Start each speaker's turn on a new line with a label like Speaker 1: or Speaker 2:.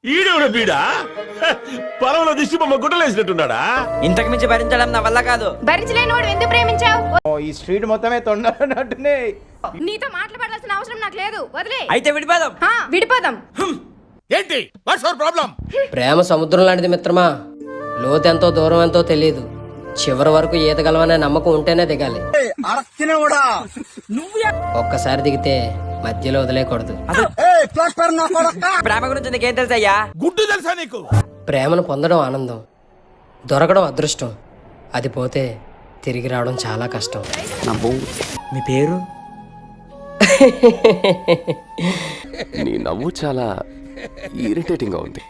Speaker 1: ఈడెవడ బీడా పొలంలో దిష్టి బొమ్మ గుడ్డలేసినట్టున్నాడా?
Speaker 2: ఇంతకు మించి భరించడం నా వల్ల కాదు.
Speaker 3: భరించలేని వాడు ఎందుకు ప్రేమించావు?
Speaker 4: ఈ స్ట్రీట్ మొత్తమే తొండనట్టునే.
Speaker 3: నీతో మాట్లాడాల్సిన అవసరం నాకు లేదు, వదిలే.
Speaker 2: అయితే విడిపోదాం.
Speaker 3: విడిపోదాం.
Speaker 1: ఏంటి వాట్స్ యువర్ ప్రాబ్లం?
Speaker 5: ప్రేమ సముద్రం లాంటిది మిత్రమా. లోతెంతో దూరం ఎంతో తెలియదు. చివరి వరకు ఈతగలవనే నమ్మకం ఉంటేనే దిగాలి. ఒక్కసారి దిగితే మధ్యలో వదిలేకూడదు.
Speaker 2: ప్రేమ గురించి నీకేం తెలుసయ్యా?
Speaker 1: గుడ్డు తెలుసా నీకు?
Speaker 5: ప్రేమను పొందడం ఆనందం, దొరకడం అదృష్టం. అది పోతే తిరిగి రావడం చాలా కష్టం.
Speaker 2: మీ పేరు?
Speaker 6: నీ నవ్వు చాలా ఇరిటేటింగ్ గా ఉంది.